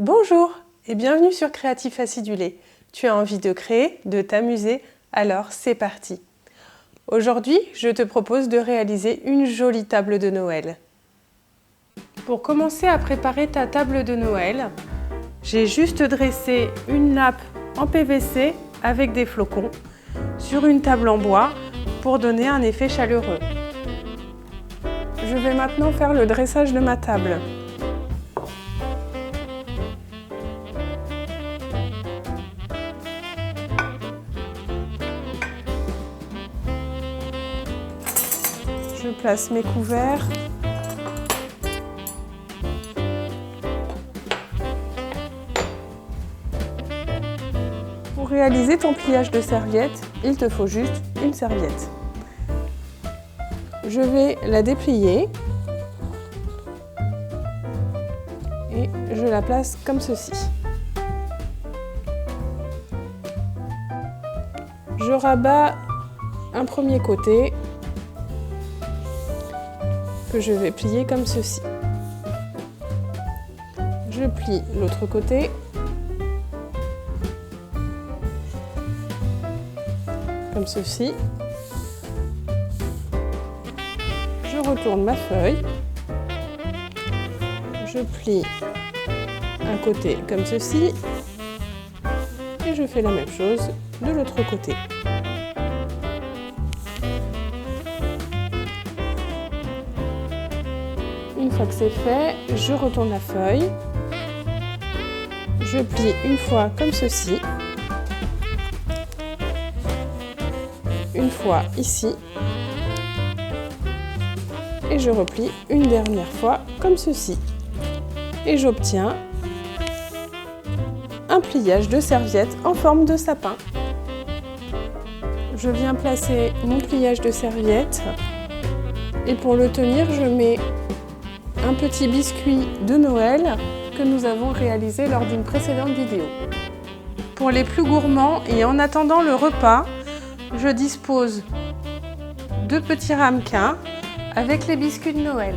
Bonjour et bienvenue sur Créatif Acidulé. Tu as envie de créer, de t'amuser, alors c'est parti. Aujourd'hui, je te propose de réaliser une jolie table de Noël. Pour commencer à préparer ta table de Noël, j'ai juste dressé une nappe en PVC avec des flocons sur une table en bois pour donner un effet chaleureux. Je vais maintenant faire le dressage de ma table. Je place mes couverts. Pour réaliser ton pliage de serviette, il te faut juste une serviette. Je vais la déplier et je la place comme ceci. Je rabats un premier côté que je vais plier comme ceci. Je plie l'autre côté. Comme ceci. Je retourne ma feuille. Je plie un côté comme ceci. Et je fais la même chose de l'autre côté. Une fois que c'est fait, je retourne la feuille. Je plie une fois comme ceci. Une fois ici et je replie une dernière fois comme ceci et j'obtiens un pliage de serviette en forme de sapin. Je viens placer mon pliage de serviette et pour le tenir je mets un petit biscuit de Noël que nous avons réalisé lors d'une précédente vidéo. Pour les plus gourmands et en attendant le repas, je dispose de petits ramequins avec les biscuits de Noël.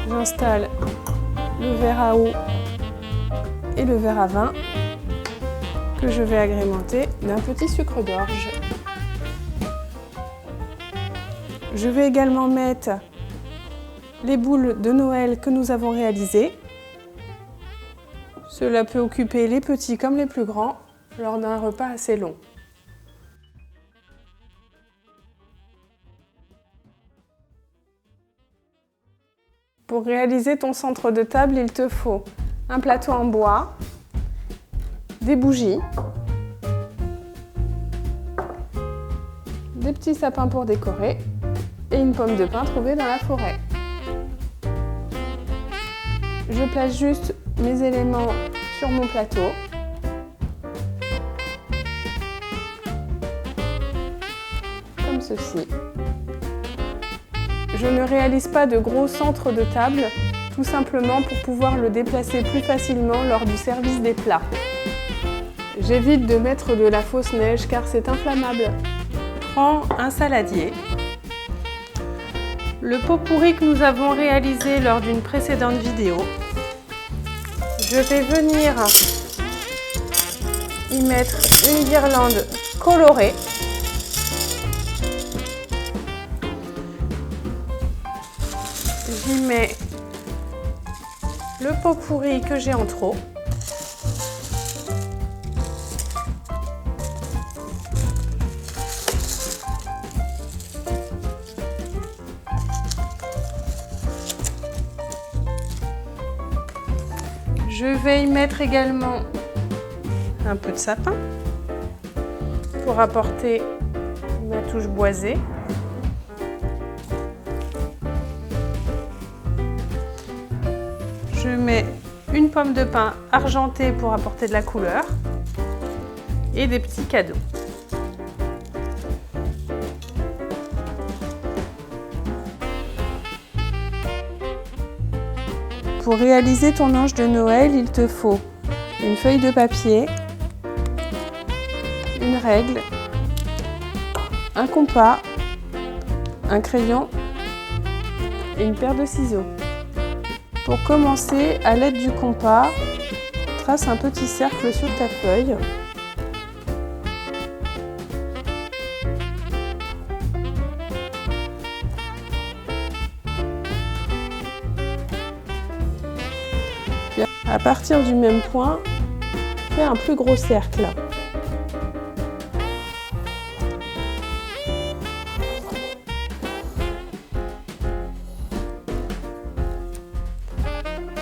J'installe le verre à eau et le verre à vin que je vais agrémenter d'un petit sucre d'orge. Je vais également mettre les boules de Noël que nous avons réalisées. Cela peut occuper les petits comme les plus grands lors d'un repas assez long. Pour réaliser ton centre de table, il te faut un plateau en bois, des bougies, des petits sapins pour décorer et une pomme de pin trouvée dans la forêt. Je place juste mes éléments sur mon plateau. Comme ceci. Je ne réalise pas de gros centre de table, tout simplement pour pouvoir le déplacer plus facilement lors du service des plats. J'évite de mettre de la fausse neige car c'est inflammable. Prends un saladier. Le pot pourri que nous avons réalisé lors d'une précédente vidéo. Je vais venir y mettre une guirlande colorée. J'y mets le pot pourri que j'ai en trop. Je vais y mettre également un peu de sapin pour apporter ma touche boisée. Je mets une pomme de pin argentée pour apporter de la couleur et des petits cadeaux. Pour réaliser ton ange de Noël, il te faut une feuille de papier, une règle, un compas, un crayon et une paire de ciseaux. Pour commencer, à l'aide du compas, trace un petit cercle sur ta feuille. Puis à partir du même point, fais un plus gros cercle.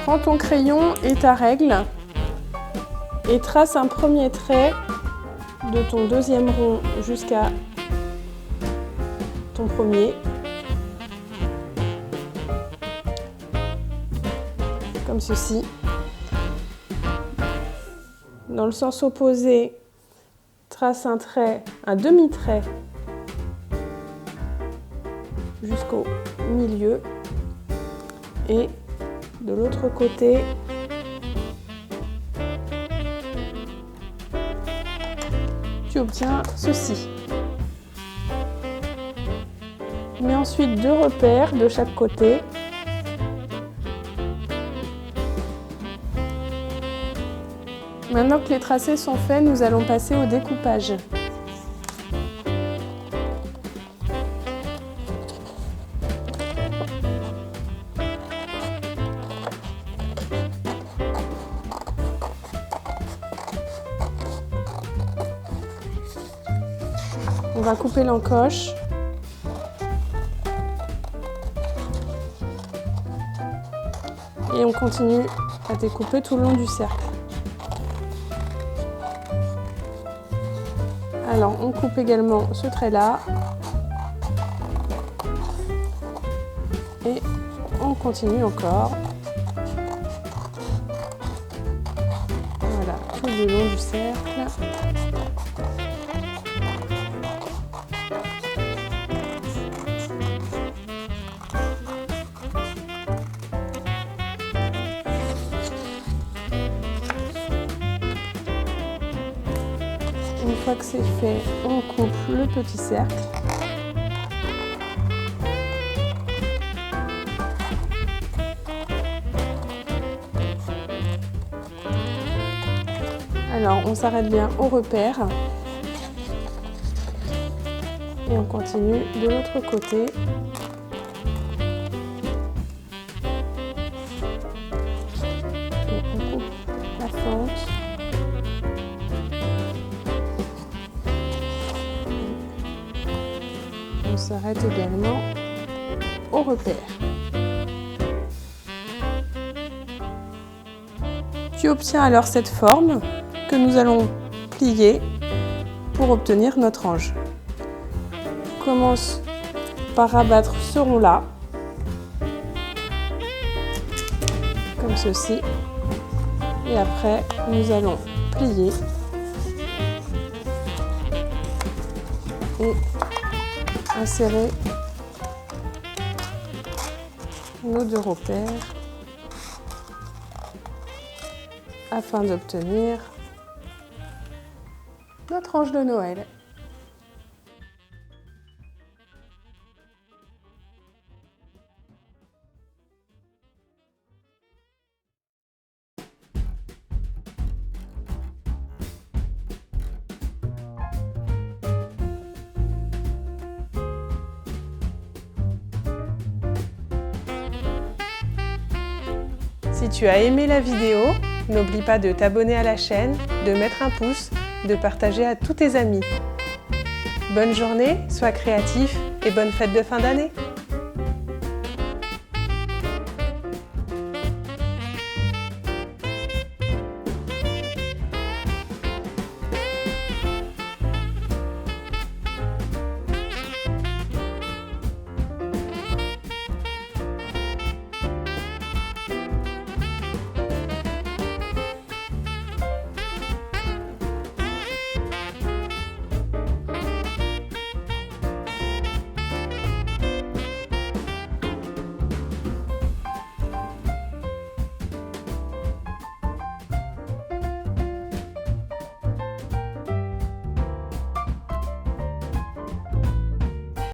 Prends ton crayon et ta règle et trace un premier trait de ton deuxième rond jusqu'à ton premier. Comme ceci. Dans le sens opposé, trace un trait, un demi-trait jusqu'au milieu et de l'autre côté, tu obtiens ceci. Mets ensuite 2 repères de chaque côté. Maintenant que les tracés sont faits, nous allons passer au découpage. On va couper l'encoche. Et on continue à découper tout le long du cercle. Alors, on coupe également ce trait-là. Et on continue encore. Voilà, tout le long du cercle. Une fois que c'est fait, on coupe le petit cercle. Alors, on s'arrête bien au repère. Et on continue de l'autre côté. Et on coupe la fente. On s'arrête également au repère. Tu obtiens alors cette forme que nous allons plier pour obtenir notre ange. Commence par abattre ce rond-là, comme ceci, et après nous allons plier et insérer nos 2 repères afin d'obtenir notre ange de Noël. Si tu as aimé la vidéo, n'oublie pas de t'abonner à la chaîne, de mettre un pouce, de partager à tous tes amis. Bonne journée, sois créatif et bonne fête de fin d'année!